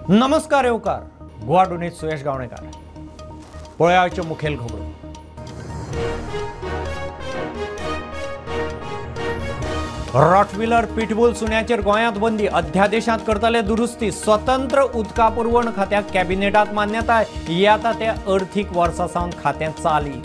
नमस्कार येवकार गोवा डुनीत सुयश गावणेकार पळयाचे मुखेल खबरो। रॉटविलर पिटबुल सुण्याचेर गोंयांत बंदी, अध्यादेशांत करतले दुरुस्ती, स्वतंत्र उदका पुरवण खात्याक कॅबिनेटात मान्यताय, येता ते अर्थीक वर्सा सावन खातें चाली।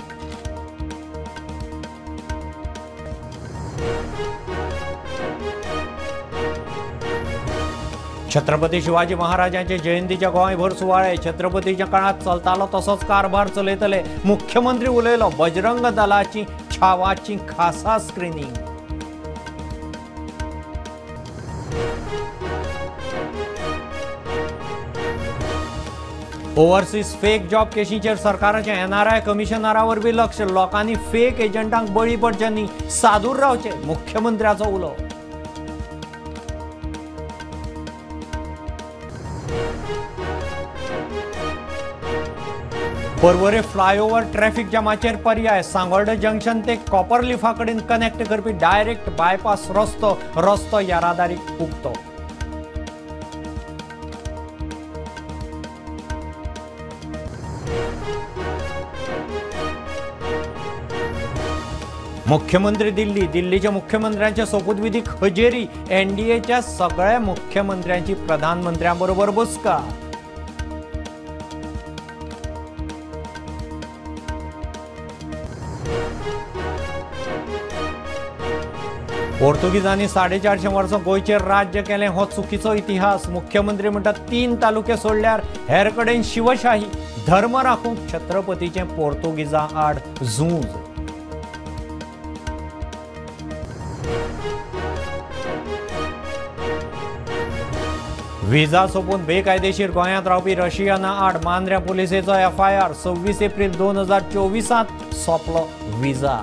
छत्रपती शिवाजी महाराजांचे जयंतीच्या गोंयभर सुवाळे, छत्रपतीच्या काळात चलतालो तसोच कारभार चलयतले, मुख्यमंत्री उलयलो, बजरंग दलाची छावाची खासा स्क्रीनिंग। ओव्हरसीज फेक जॉब केशीचेर सरकाराचे NRI कमिशनरा वरवीं लक्ष, लोकांनी फेक एजंटांक बळी पडचे न्ही, सादूर रावचे, मुख्यमंत्र्याचो उलो। पर्वरे फ्लायओव्हर ट्रॅफिक जामाचेर पर्याय, सांगोर्डे जंक्शन ते कॉपरलिफा कडेन कनेक्ट करपी डायरेक्ट बायपास रस्तो येरादारीक उक्तो। मुख्यमंत्री दिल्लीच्या मुख्यमंत्र्यांच्या सोपुतविधीक हजेरी, NDAच्या सगळ्या मुख्यमंत्र्यांची प्रधानमंत्र्यांबरोबर बसका। पोर्तुगीजांनी 450 वर्सां गोंयचेर राज्य केलें हो चुकीचो इतिहास, मुख्यमंत्री म्हणटात 3 तालुके सोडल्यार हेर कडेन शिवशाही, धर्म राखूंक छत्रपतीचें पोर्तुगीजां आड झूज। विजा सोपून बेकायदेशीर गोंयांत रावपी रशियना आड मांद्र्या पुलिसेचो FIR, 26 एप्रिल 2024 सोंपलो विजा।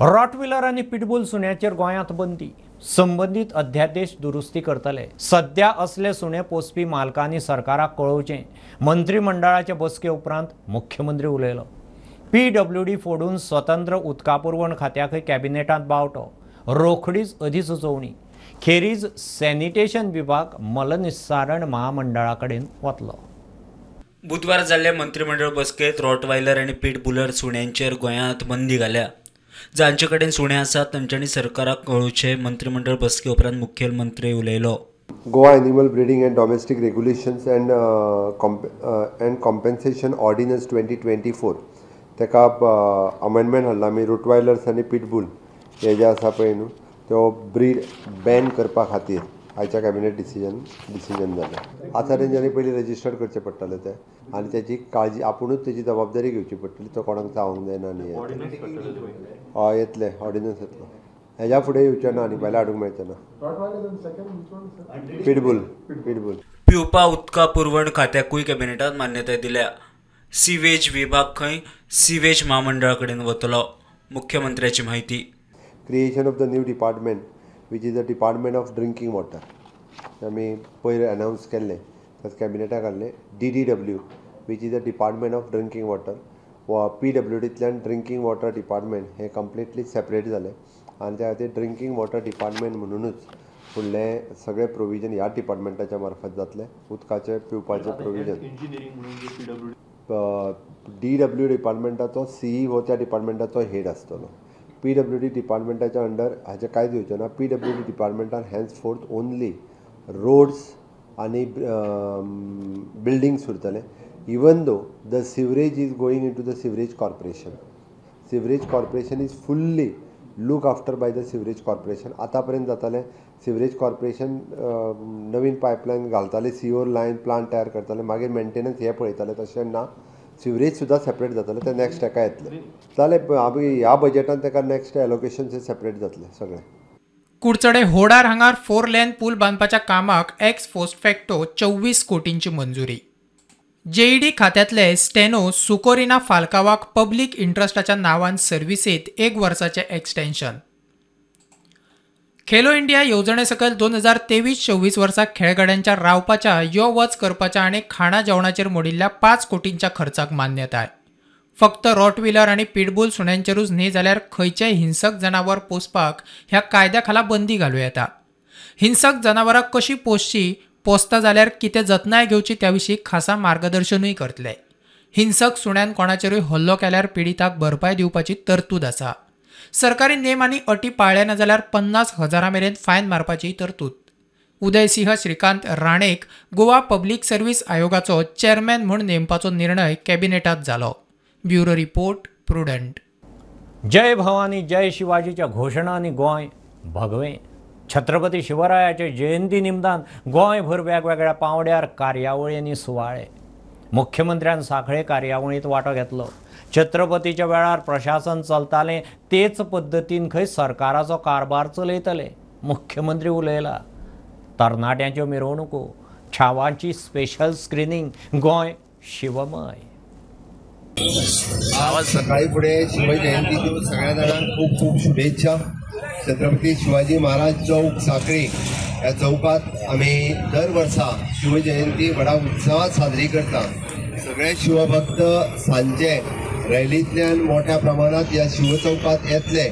रॉटविलर आणि पिटबुल सुण्याचेर गोंयांत बंदी, संबंधित अध्यादेश दुरुस्ती करतले, सध्या असले सुणे पोसपी मालकांनी सरकाराक कळोवचें, मंत्रिमंडळाचे बसके उपरांत मुख्यमंत्री उलयलो। PWD फोडून स्वतंत्र उदका पुरवण खात्याकय कॅबिनेटांत बावटो, रोखडीच अधिसुचोवणी, खेरीज सॅनिटेशन विभाग मलनिस्सारण महामंडळा कडेन वतलो। बुधवार जाल्ल्या मंत्रिमंडळ बसकेत रॉटवायलर आणि पिटबुलर सुण्यांचेर गोंयांत बंदी घाल्या। जांचे कडेन सुणे आसात तांच्यांनी सरकाराक कळोवचे, मंत्रिमंडळ बसके उपरांत मुखेलमंत्री उलयलो। Goa animal breeding end domestic regulations end compensation ordnance 2024 तेका अमेंडमेंट हाडला। आमी रोटवायलर्स आनी पिटबुल हे जे आसा पळय न्हू तो ब्रीड बॅन करपा खातीर आयच्या कॅबिनेट डिसिजन जालें। आतां तेंच्यांनी पयलीं रजिस्टर करचें पडटलें तें आनी तेची काळजी आपुणूच तेची जबाबदारी घेवची पडटली, तो कोणाक जावंक जायना न्ही। हय येतले ऑर्डिनन्स येतलो, हेज्या फुडें येवचें ना आनी भायले हाडूंक मेळचें ना। पिटबुल पिवपा उदका पुरवण खात्याकूय कॅबिनेटांत मान्यताय दिल्या। सिवेज विभाग खंय सिवेज महामंडळा कडेन वतलो, मुख्यमंत्र्याची म्हायती। Creation of the new department which is the department of drinking water, आमी पयर अनावन्स केल्लें ताका कॅबिनेटाक हाडलें। DDW which is the department of drinking water वा PWDंतल्यान ड्रिंकींग वॉटर डिपार्टमेंट हें कंप्लिटली सेपरेट जालें आनी त्या खातीर ड्रिंकींग वॉटर डिपार्टमेंट म्हणूनच फुडले सगळे प्रोविजन ह्या डिपार्टमेंटाच्या मार्फत जातले, उदकाचे पिवपाचे प्रोविजन। DW डिपार्टमेंटाचो CE हो त्या डिपार्टमेंटाचो हेड आसतलो। PWD डिपार्टमेंटाच्या अंडर हाचे कांयच येवचें ना। PWD डिपार्टमेंटान हॅन्स फोर्थ ओनली रोड्स आनी बिल्डिंग्स उरतले, even though the sewerage is going into the sewerage corporation. Sewerage corporation is fully look after by the sewerage corporation. आतां पर्यंत जातालें सिवरेज कॉर्पोरेशन नवीन पायपलायन घालताले, सीओर लायन प्लांट तयार करताले, मागीर maintenance हे पळयताले, तशें ना सिवरेज सुद्दां सेपरेट जातालें, ते नेक्स्ट हेका येतले जालें। आमी ह्या बजेटान ताका नेक्स्ट एलोकेशन्स हे सेपरेट जातले सगळे। कुडचडे होडार हांगार 4 लेन पूल बांदपाच्या कामाक एक्स पोस्ट फॅक्टो 24 कोटींची मंजुरी। JED खात्यातले स्टेनो सुकोरिना फाल्कावाक पब्लीक इंट्रस्टाच्या नांवान सर्विसेत 1 वर्साचे एक्सटेन्शन। खेलो इंडिया येवजणे सकयल 2023-24 वर्सा खेळगड्यांच्या रावपाच्या यो वच करपाच्या आणि खाणा जेवणाचेर मोडिल्ल्या 5 कोटींच्या खर्चाक मान्यताय। फक्त रॉटविलर आणि पिटबुल सुण्यांचेरूच न्ही जाल्यार खंयचेय हिंसक जनावर पोसपाक ह्या कायद्या खाला बंदी घालूं येता. हिंसक जनावरां कशी पोसची, पोसता जाल्यार कितें जतनाय घेवची त्या विशीं खासा मार्गदर्शनूय करतले. हिंसक सुण्यान कोणाचेरूय हल्लो केल्यार पिडिताक भरपाय दिवपाची तरतूद आसा. सरकारी नेम आनी अटी पाळ्ळे ना जाल्यार 50,000 मेरेन फायन मारपाची तरतूद. उदयसिंह श्रीकांत राणेक गोवा पब्लीक सर्व्हिस आयोगाचो चेअरमॅन म्हूण नेमपाचो निर्णय कॅबिनेटांत जालो. Bureau report Prudent. जय भवानी जय शिवाजीच्या घोषणांनी गोंय भगवें. छत्रपती शिवरायाचे जयंती निमतान गोंयभर वेगवेगळ्या पावंड्यार कार्यावळींनी सुवाळे. मुख्यमंत्र्यान सांखळे कार्यावळींत वांटो घेतलो. छत्रपतीच्या वेळार प्रशासन चलतालें तेच पद्दतीन खंय सरकाराचो कारभार चलयतले. मुख्यमंत्री उलयला. तरणाट्यांच्यो मिरवणुको, छावांची स्पेशल स्क्रिनींग, गोंय शिवमय. आज सकाळी फुडें शिव जयंतीच्यो सगळ्या जाणांक खूब खूब शुभेच्छा. छत्रपती शिवाजी महाराज चौक सांखळी ह्या चौकात आमी दर वर्सा शिव जयंती बडा उत्सवात साजरी करता. सगळे शिवभक्त सांजे रॅलींतल्यान मोठ्या प्रमाणात ह्या शिव चौकात येतले.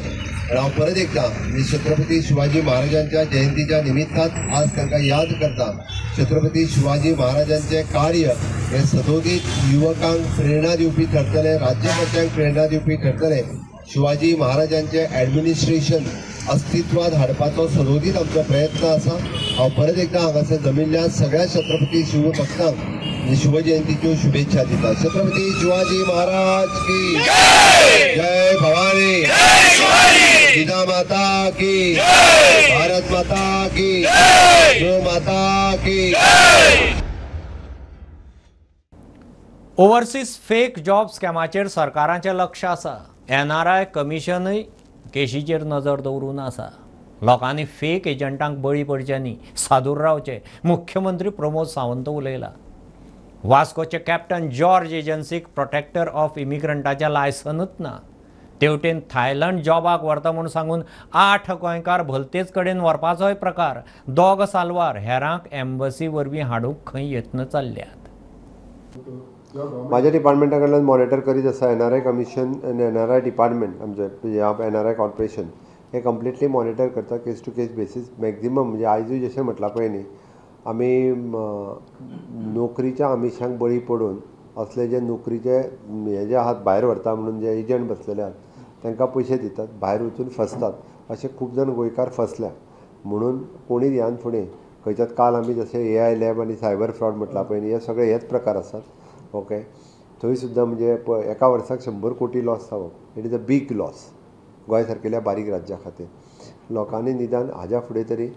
हांव परत एकदा छत्रपती शिवाजी महाराजांच्या जयंतीच्या निमित्तान आज तांकां याद करता. छत्रपती शिवाजी महाराजांचे कार्य हे सदोदीत युवकांक प्रेरणा दिवपी ठरतले, राज्यकर्त्यांक प्रेरणा दिवपी ठरतले. शिवाजी महाराजांचे ॲडमिनिस्ट्रेशन अस्तित्वात हाडपाचो सदोदीत आमचो प्रयत्न आसा. हांव परत एकदा हांगासर जमिल्ल्या सगळ्या छत्रपती शिवभक्तांक शिवजयंतीच्यो शुभेच्छा दिता. छत्रपती शिवाजी महाराज की जय भवानी, सीता माता की, भारत माता की, गो माता की. ओव्हरसीज फेक जॉब स्कॅमाचेर सरकाराचें लक्ष आसा. NRI कमिशनूय केशीचेर नजर दवरून आसा. लोकांनी फेक एजंटांक बळी पडचे न्ही, सादूर रावचे. मुख्यमंत्री प्रमोद सावंत उलयला. वास्कोचे कॅप्टन जॉर्ज एजन्सीक प्रोटेक्टर ऑफ इमिग्रंटाचें लायसनूच ना. तेवटेन थायलंड जॉबाक व्हरता म्हूण सांगून 8 गोंयकार भलतेच कडेन व्हरपाचोय प्रकार. 2 साल्वार हेरांक एम्बसी वरवीं हाडूंक खंय यत्न चल्ल्यात. माझ्या डिपार्टमेंटा कडल्यान मॉनिटर करीत आसा. NRI कमिशन आनी NRI डिपार्टमेंट आमचे NRI कॉर्पोरेशन हे कम्प्लिटली मॉनिटर करता केस टू केस बेसीस. मॅक्झिमम म्हणजे आयजूय जशें म्हटलां पळय न्ही, आमी नोकरीच्या आमिशांक बळी पडून असले जे नोकरीचे हे जे आहात भायर व्हरता म्हणून जे एजंट बसलेले आहात तांकां पयशे दितात, भायर वचून फसतात. असे खूब जाण गोंयकार फसल्या. म्हणून कोणी ह्यान फुडें खंयच्याच काल आमी जशें AI लॅब आनी सायबर फ्रॉड म्हटलां पळय न्ही, हे सगळे हेच प्रकार आसात. ओके, थंय सुद्दां म्हणजे एका वर्साक 100 कोटी लॉस जावप, it is a big loss Goa सारकेल्या बारीक राज्या खातीर. लोकांनी निदान हाज्या फुडें तरी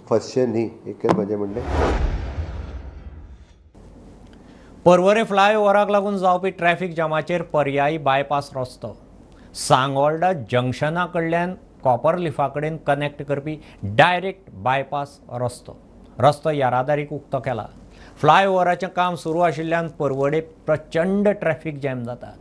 फसचें न्ही, एक म्हजें म्हणणें. पर्वरे फ्लायओव्हराक लागून जावपी ट्रॅफिक जामाचेर पर्यायी बायपास रस्तो. सांगोळडा जंक्शना कडल्यान कॉपरलिफा कडेन कनेक्ट करपी डायरेक्ट बायपास रस्तो येरादारीक उक्तो केला. फ्लायओव्हराचें काम सुरू आशिल्ल्यान पर्वडे प्रचंड ट्रॅफिक जॅम जाता.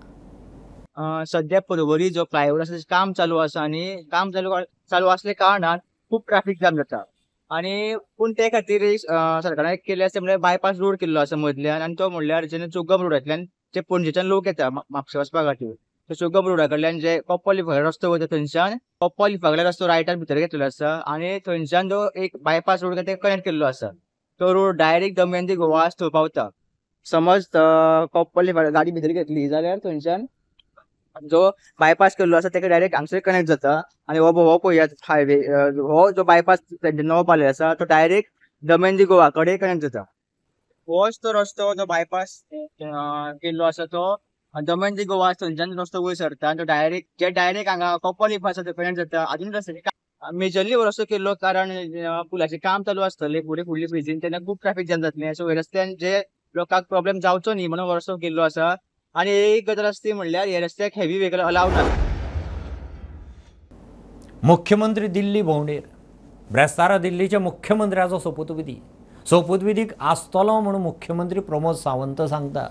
सध्या पर्वरी जो फ्लायओव्हर आसा काम चालू आसा आनी काम चालू असल्या कारणान खूप ट्रॅफिक जाम जाता. आणि पूण ते खातीर सरकारान केले आसा म्हणजे बायपास रोड केल्लो आसा मदल्यान. आनी तो म्हणल्यार जेन्ना चौगम रोडांतल्यान जे पणजेच्यान लोक येता म्हापशा वचपा खातीर, तो चौगम रोडा कडल्यान जे कोप्पलिफा रस्तो वता थंयच्यान कोप्पलिफा कडल्यान रस्तो रायटान भितर घेतलेलो आसा. आनी थंयच्यान जो एक बायपास रोड ते कनेक्ट केल्लो आसा. तो रोड डायरेक्ट दमयंती गोवा थंय पावता. समज कोप्पलिफा गाडी भितर घेतली जाल्यार थंयच्यान जो बायपास केल्लो आसा तेका डायरेक्ट हांगसर कनेक्ट जाता. आनी हो पळयात हायवे, हो जो बायपास नवो पाले आसा तो डायरेक्ट दमयंती गोवा कडेन कनेक्ट जाता. होच तो रस्तो जो बायपास केल्लो आसा तो दमयंती गोवा थंयच्यान रस्तो वयर सरता. तो डायरेक्ट हांगा कोप्पलिफा आसा तो कनेक्ट जाता. अजून रस्तो मेजरली हो रस्तो केल्लो कारण पुलाचें काम चालू आसतलें फुडली फ्रिजीन, तेन्ना खूब ट्रॅफिक जाम जातलें. सो ह्या रस्त्यान जे लोकांक प्रॉब्लेम जावचो न्ही म्हणून हो रस्तो केल्लो आसा. आणि एक गजाल आसता म्हणल्यार ह्या रस्त्याक हेवी व्हेकल अलावड ना. मुख्यमंत्री दिल्ली भोंवडेर. ब्रेस्तारा दिल्लीच्या मुख्यमंत्र्याचो सोपूतविधीक आसतलो म्हणून मुख्यमंत्री प्रमोद सावंत सांगता.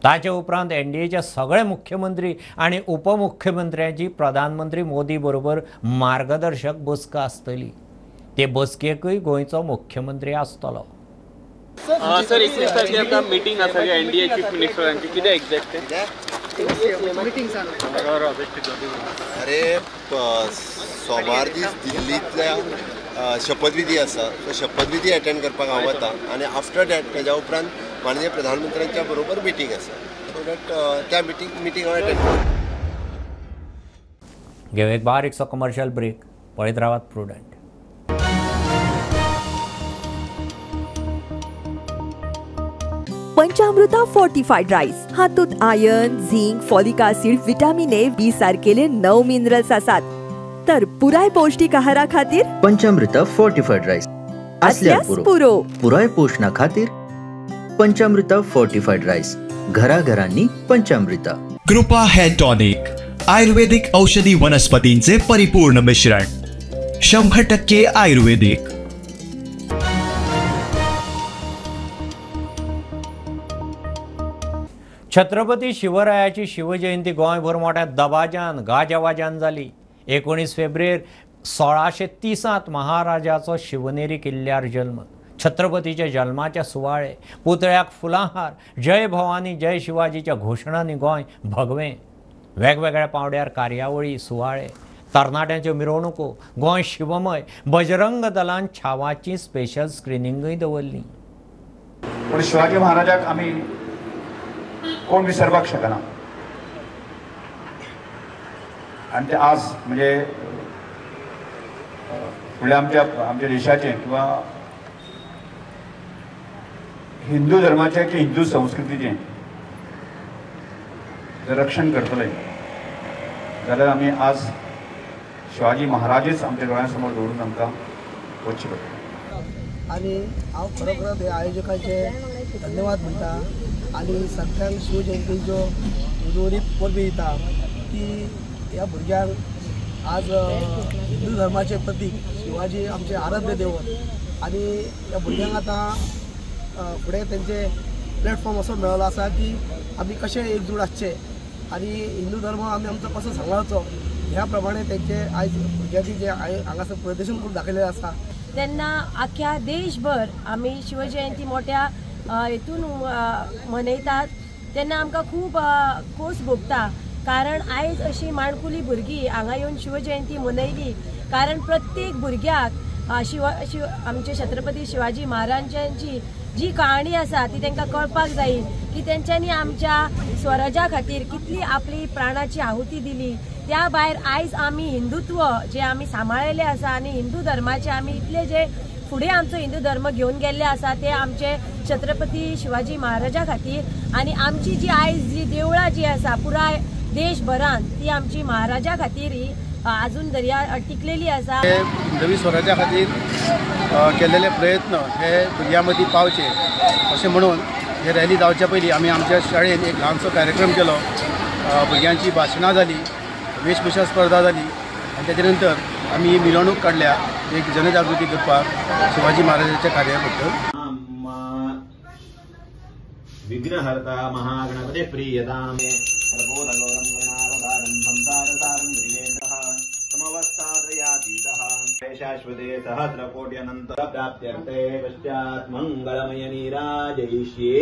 ताचे उपरांत NDAचे सगळे मुख्यमंत्री आणि उपमुख्यमंत्र्यांची प्रधानमंत्री मोदी बरोबर मार्गदर्शक बसका आसतली. ते बसकेकूय गोंयचो मुख्यमंत्री आसतलो. सर 21 तारखेक मीटिंग आसा NDA चीफ मिनिस्टरांची, कितें एक्झॅक्ट मिटींग अरे सोमार दीस दिल्लींतल्या शपथविधी आसा तो शपथविधी अटेंड करपाक हांव वता आनी आफ्टर दॅट तेज्या उपरांत माननीय प्रधानमंत्र्यांच्या बरोबर मिटींग आसा सो दॅट त्या मिटींग हांव अटेंड करता. घेऊ एक बारीकसो कमर्शियल ब्रेक. पळयत रावात प्रुडंट. पंचामृता फोर्टिफाईड राईस हातूंत iron, zinc, folic acid, vitamin A, B सारकेले 9 मिनरल्स आसात. तर पुराय पौष्टिक आहारा खातीर पंचामृता फोर्टिफाईड राईस असल्यास पुरो. पुराय पोषणा खातीर पंचामृता फोर्टिफाईड राईस. घराघरांनी पंचामृता. कृपा हेअर टॉनिक, आयुर्वेदिक औषधी वनस्पतींचे परिपूर्ण मिश्रण, 100% आयुर्वेदिक. छत्रपती शिवरायाची शिवजयंती गोंयभर मोठ्या दबाज्यान गाजवाज्यान जाली. 19 फेब्रुवारी 1630 महाराजाचो शिवनेरी किल्ल्यार जल्म. छत्रपतीच्या जल्माच्या सुवाळे, पुतळ्याक फुलांहार, जय भवानी जय शिवाजीच्या घोशणांनी गोंय भगवें. वेगवेगळ्या पावड्यार कार्यावळी, सुवाळे, तरणाट्यांच्यो मिरवणुको, गोंय शिवमय. बजरंग दलान छावाची स्पेशल स्क्रिनिंगूय दवरली. पण शिवाजी महाराजाक आमी कोण विसरपाक शकना आणि ते आज म्हणजे फुडें आमच्या देशाचें किंवा हिंदू धर्माचें की हिंदू संस्कृतीचें जर रक्षण करतले जाल्यार आमी आज शिवाजी महाराजच आमच्या दोळ्यांसमोर दवरून आमकां वचचें पडटलें. आणि हांव खरोखरच हे आयोजकांचे धन्यवाद म्हणटा आणि सगळ्यांक शिवजयंतीच्यो उर्वरीत परबी दिता की ह्या भुरग्यांक आज हिंदू धर्माचे प्रतीक शिवाजी आमचे आराध्य दैवत आणि ह्या भुरग्यांक आतां फुडें तेंचे प्लॅटफॉर्म असो मेळ्ळो आसा की आमी कशे एकजूट आसचे आणि हिंदू धर्म आमी आमचो कसो सांबाळचो ह्या प्रमाणे तेंचे आयज भुरग्यांनी जे हांगासर प्रदर्शन करून दाखयलें आसा. तेन्ना आख्या देशभर आमी शिवजयंती मोठ्या हेतून मनयतात तेन्ना आमकां खूब खोस भोगता. कारण आयज अशी माणकुली भुरगीं हांगा येवन शिवजयंती मनयली कारण प्रत्येक भुरग्याक आमचे छत्रपती शिवाजी महाराजांची जी कहाणी आसा ती तांकां कळपाक जाय की तेंच्यांनी आमच्या स्वराज्या खातीर कितली आपली प्राणाची आहुती दिली. त्या भायर आयज आमी हिंदुत्व जे आमी सांबाळिल्लें आसा आनी हिंदू धर्माचे आमी इतले जे फुडें आमचो हिंदू धर्म घेवन गेल्ले आसा ते आमचे छत्रपती शिवाजी महाराजा खातीर आनी आमची जी आयज जी देवळां जी आसा पुराय देशभरांत ती आमची महाराजा खातीर ही अजून दर्या टिकलेली आसा. हिंदवी स्वराज्या खातीर केलेले प्रयत्न हे भुरग्यां मदीं पावचे अशें म्हणून हे रॅली जावच्या पयलीं आमी आमच्या शाळेंत एक ल्हानसो कार्यक्रम केलो. भुरग्यांची भाशणां जाली, वेशभूषा स्पर्धा जाली आनी तेजे नंतर आमी मिरवणूक काडल्या एक जनजागृती करपाक शिवाजी महाराजांच्या कार्या बद्दल. विघ्नहर्ता महागणपते प्रियताम शाश्वते सहस्रकोटि अनंत प्राप्त्यर्थे पश्चात् मंगलमय नीराजयिष्ये.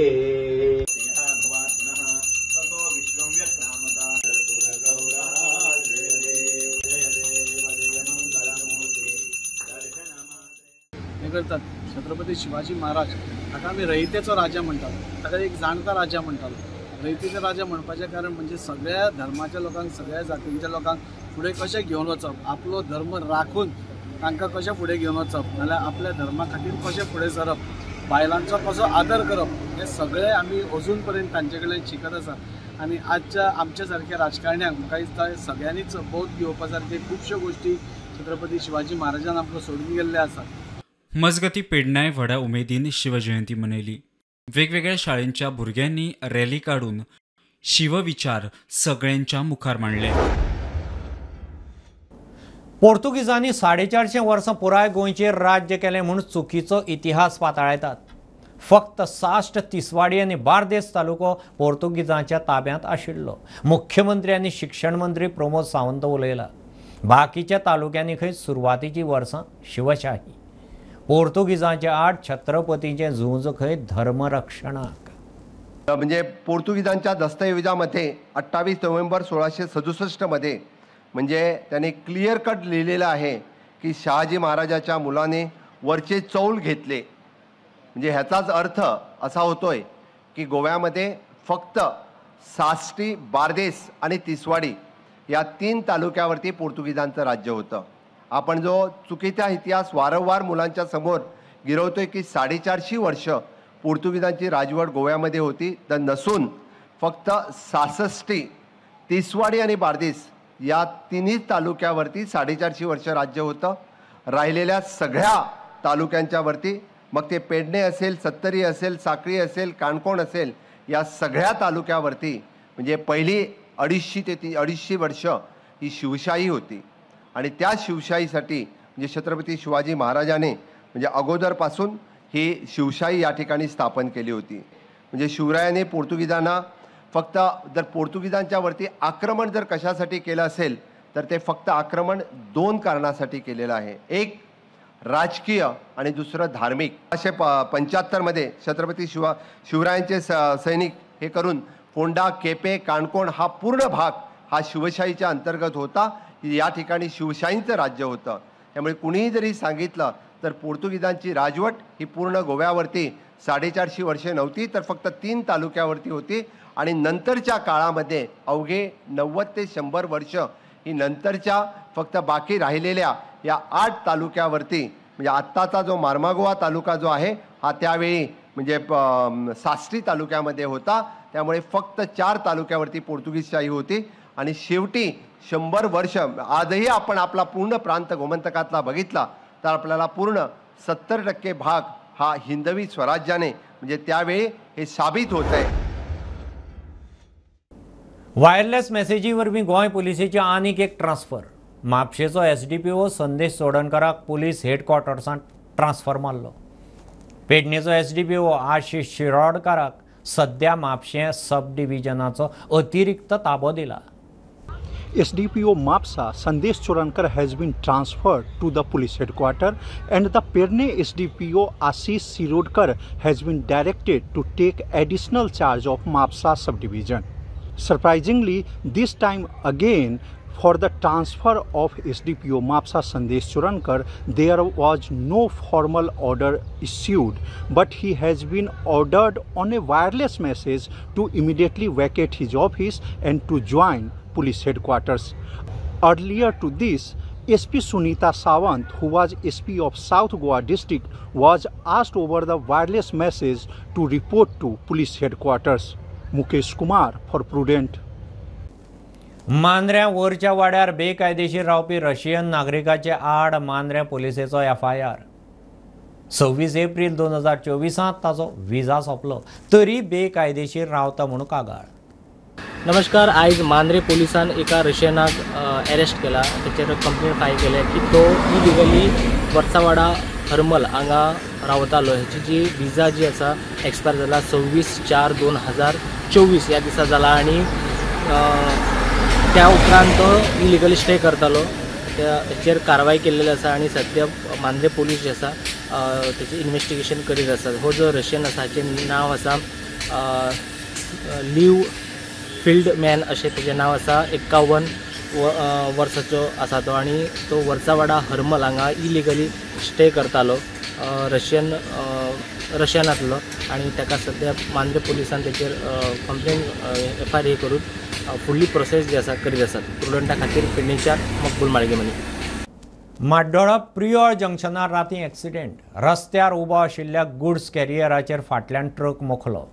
करतात छत्रपती शिवाजी महाराज ताका आमी रयतेचो राजा म्हणटात, ताका एक जाणता राजा म्हणटालो. रयतेचो राजा म्हणपाचें कारण म्हणजे सगळ्या धर्माच्या लोकांक, सगळ्या जातींच्या लोकांक फुडें कशें घेवन वचप, आपलो धर्म राखून तांकां कशें फुडें घेवन वचप, नाल्यार आपल्या धर्मा खातीर कशें फुडें सरप, बायलांचो कसो आदर करप, हे सगळें आमी अजून पर्यंत तांचे कडल्यान शिकत आसा. आनी आजच्या आमच्या सारक्या राजकारण्यांक म्हाका दिसता सगळ्यांनीच बोध घेवपा सारके खुबश्यो गोश्टी छत्रपती शिवाजी महाराजान आमकां सोडून गेल्ले आसा. मजगती पेडण्याय व्हड्या उमेदीन शिवजयंती मनयली. वेगवेगळ्या शाळेंच्या भुरग्यांनी रॅली काढून शिवविचार सगळ्यांच्या मुखार मांडले. पोर्तुगीजांनी 450 वर्सां पुराय गोंयचेर राज्य केलें म्हूण चुकीचो इतिहास पाताळयतात. फक्त साश्ट, तिसवाडी आनी बार्देस तालुको पोर्तुगीजांच्या ताब्यांत आशिल्लो. मुख्यमंत्री आनी शिक्षण मंत्री प्रमोद सावंत उलयला. बाकीच्या तालुक्यांनी खंय सुरवातीची वर्सां शिवशाही. पोर्तुगीजांच्या आड छत्रपतीचें झूज खंय धर्मरक्षणाक. म्हणजे पोर्तुगीजांच्या दस्तऐवजामध्ये 28 नोव्हेंबर 1667 मध्ये म्हणजे त्याने क्लिअर कट लिहिलेलं आहे की शहाजी महाराजाच्या मुलाने वरचे चौल घेतले. म्हणजे ह्याचाच अर्थ असा होतोय की गोव्यामध्ये फक्त साष्टी, बारदेस आणि तिसवाडी या 3 तालुक्यावरती पोर्तुगीजांचं राज्य होतं. आपण जो चुकीचा इतिहास वारंवार मुलांच्या समोर गिरवतोय की 450 वर्ष पोर्तुगीजांची राजवट गोव्यामध्ये होती, तर नसून फक्त सासष्टी, तिसवाडी आणि बारदेस या 3 तालुक्यावरती 450 वर्ष राज्य होतं. राहिलेल्या सगळ्या तालुक्यांच्यावरती, मग ते पेडणे असेल, सत्तरी असेल, साखळी असेल, काणकोण असेल, या सगळ्या तालुक्यावरती म्हणजे पहिली 250 ते 250 वर्ष ही शिवशाही होती. आणि त्या शिवशाहीसाठी म्हणजे छत्रपती शिवाजी महाराजांनी म्हणजे अगोदरपासून ही शिवशाही या ठिकाणी स्थापन केली होती. म्हणजे शिवरायाने पोर्तुगीजांना फक्त जर पोर्तुगीजांच्यावरती आक्रमण जर कशासाठी केलं असेल तर ते फक्त आक्रमण 2 कारणासाठी केलेलं आहे. एक राजकीय आणि दुसरं धार्मिक. 1975 मध्ये छत्रपती शिवरायांचे सैनिक हे करून फोंडा, केपे, काणकोण हा पूर्ण भाग हा शिवशाहीच्या अंतर्गत होता. या ठिकाणी शिवशाहींचं राज्य होतं. त्यामुळे कुणीही जरी सांगितलं तर पोर्तुगीजांची राजवट ही पूर्ण गोव्यावरती 450 वर्षे नव्हती, तर फक्त 3 तालुक्यावरती होती. आणि नंतरच्या काळामध्ये अवघे 90 ते 100 वर्ष ही नंतरच्या फक्त बाकी राहिलेल्या या 8 तालुक्यावरती म्हणजे आत्ताचा जो मार्मागोवा तालुका जो आहे हा त्यावेळी म्हणजे साष्टी तालुक्यामध्ये होता. त्यामुळे फक्त 4 तालुक्यावरती पोर्तुगीजशाही होती. आणि शेवटी 100 वर्ष आजही आपण आपला पूर्ण प्रांत गोमंतकातला बघितला तर आपल्याला पूर्ण 70% भाग हा हिंदवी स्वराज्याने म्हणजे त्यावेळी हे साबित होत आहे. वायरलेस मेसेजी वरवीं गोंय पुलिसेची आनीक एक ट्रान्सफर. म्हापशेचो SDPO संदेश चोडणकराक पुलीस हेडक्वॉर्टर्सांत ट्रान्सफर मारलो. पेडणेचो SDPO आशिष शिरोडकाराक सध्या म्हापशें सब डिव्हिजनाचो अतिरिक्त ताबो दिला. SDPO Mapsa Sandesh Chorankar has been transferred to the police headquarters, and the Perne SDPO Ashish Sirodkar has been directed to take additional charge of Mapsa subdivision. Surprisingly, this time again for the transfer of SDPO Mapsa Sandesh Chorankar, there was no formal order issued, but he has been ordered on a wireless message to immediately vacate his office and to join police headquarters. Earlier to this, SP Sunita Sawant, who was SP of South Goa district, was asked over the wireless message to report to police headquarters. Mukesh Kumar for Prudent. मांद्र्या वरच्या वाड्यार बेकायदेशीर रावपी Russian नागरिकाचे आड मांद्र्या पुलिसेचो FIR. 26 April 2024 ताचो विजा सोंपलो तरी बेकायदेशीर रावता म्हणून कागाळ. नमस्कार. आयज मांद्रे पुलिसान एका रशियनाक अरेस्ट केला. त्याचेर कंप्लेंट फायल केल्या की तो इलिगली वर्सावाडा हरमल हांगा रावतालो. हेची जी विजा जी आसा एक्सपायर जाला 26/4/2024 ह्या दिसा जाला. आणि त्या उपरांत तो इलिगली स्टे करतालो. त्याचेर कारवाय केल्लेली आसा आणि सध्या मांद्रे पुलीस जे आसा त्याची इन्व्हेस्टिगेशन करीत आसा. हो जो रशियन आसा हाचें नांव आसा लिव फील्डमॅन अशें तेजें नांव आसा. 51 वर्साचो आसा तो आणि तो वर्सावाडा हरमल हांगा इलिगली स्टे करतालो रशियनांतलो. आणि ताका सध्या मांद्रे पुलिसान तेचेर कंप्लेन FIR करून फुडली प्रोसेस जी आसा करीत आसात. प्रुडंटा खातीर पेडणेच्या मकबूल माळगेमनी. माड्डोळा प्रियोळ जंक्शनार रातीं एक्सिडेंट. रस्त्यार उबो आशिल्ल्या गुड्स कॅरियराचेर फाटल्यान ट्रक मोखलो.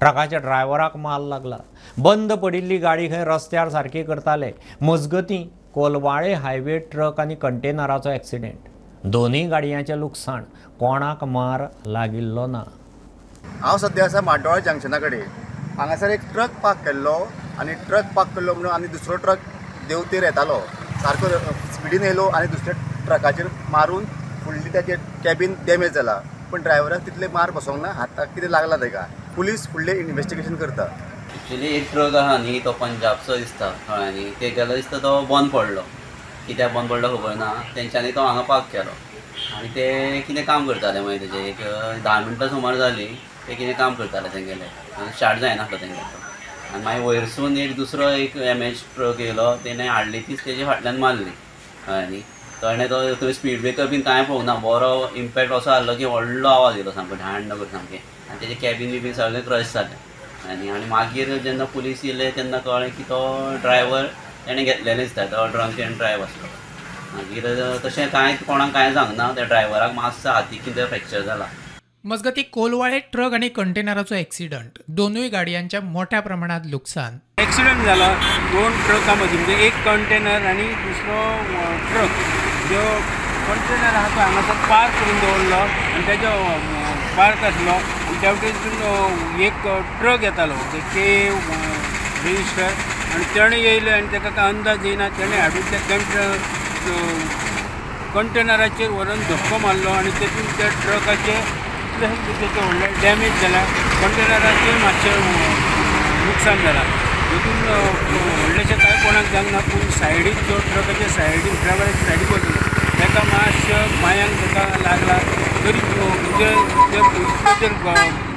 ट्रकाच्या ड्रायव्हराक माल लागला. बंद पडिल्ली गाडी खंय रस्त्यार सारकी करताले. मजगतीं कोलवाळे हायवे ट्रक आनी कंटेनराचो एक्सिडेंट. दोनूय गाडयांचें लुकसाण. कोणाक मार लागिल्लो ना. हांव सद्या आसा माड्डोळा जंक्शना कडेन. हांगासर एक ट्रक पार्क केल्लो आनी ट्रक पार्क केल्लो म्हणून आनी दुसरो ट्रक देंवतेर येतालो. सारको स्पिडीन येयलो आनी दुसऱ्या ट्रकाचेर मारून फुडली ताचें कॅबीन डॅमेज जाला. पण ड्रायव्हराक तितले मार बसोंक ना. हाताक कितें लागला ताका. पुलीस फुडलें इन्व्हेस्टिगेशन करता. एक्चुली एक ट्रक आहा न्ही तो पंजाबचो दिसता थळ्यांनी. तेगेलो दिसता तो बंद पडलो. कित्याक बंद पडलो खबर ना. तेंच्यांनी तो हांगा पार्क केलो आनी ते कितें काम करताले. मागीर तेजे एक 10 मिनटां सुमार जाली ते कितें काम करताले तेंगेले स्टार्ट जायनासलो तेंगेलो आनी मागीर वयरसून एक दुसरो एक MH ट्रक येयलो तेणें हाडली तीच तेजे फाटल्यान मारली न्ही ताणें तो थंय स्पीड ब्रेकर बीन कांय पळोवंक ना बरो इम्पॅक्ट असो जाल्लो की व्हडलो आवाज येयलो सामको ढाण करून सामकें आनी तेजें कॅबीन बी सगळें क्रश जालें आनी मागीर जेन्ना पुलीस येयले तेन्ना कळ्ळें की तो ड्रायव्हर तेणें घेतलेलें दिसता तो ड्रंक एंड ड्रायव आसलो मागीर तशें कांय कोणाक कांय सांगना त्या ड्रायव्हराक मातसो हातीक कितें फ्रॅक्चर जाला मजगती कोलवाळे ट्रक आणि कंटेनराचो ॲक्सिडंट दोनूय गाडयांच्या मोठ्या प्रमाणात नुकसान ॲक्सिडंट जाला 2 ट्रकां मदीं म्हणजे एक कंटेनर आनी दुसरो ट्रक जो कंटेनर आहा तो हांगासर पार्क करून दवरलो आनी तेजो पार्क आसलो आनी त्या वटेनसून एक ट्रक येतालो के रेजिस्टर आनी तेणें येयले आनी ताका कांय अंदाज येयना तेणें हाडून त्या कंटेनराचेर व्हरून धक्को मारलो आनी तेतून त्या ट्रकाचे व्हडले डॅमेज जाला कंटेनराचेर मातशें नुकसान जाला तितून व्हडलेशें कांय कोणाक जावंक ना पूण सायडीक जो ट्रकाच्या सायडीक ड्रायव्हराच्या सायडीक वचलो ताका मातशें पांयांक ताका लागला तरी जर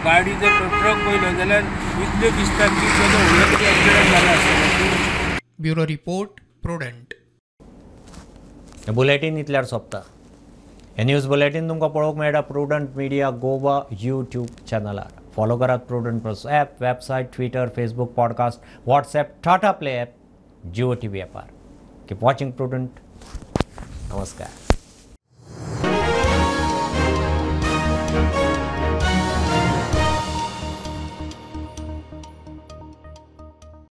गाडी जर ट्रक पळयलो जाल्यार इतलें दिसता की ताजो व्हडलो तरी एक्सिडंट जाला आसतलो. Bureau report Prudent. बुलेटीन इतल्यार सोंपता. हे न्यूज बुलेटीन तुमकां पळोवंक मेळटा प्रुडंट मिडिया गोवा यूट्यूब चॅनलार. फॉलो करात Prudent plus app, website, Twitter, Facebook, podcast, WhatsApp, Tata play app, Jio TV ॲपार. Keep watching Prudent. नमस्कार.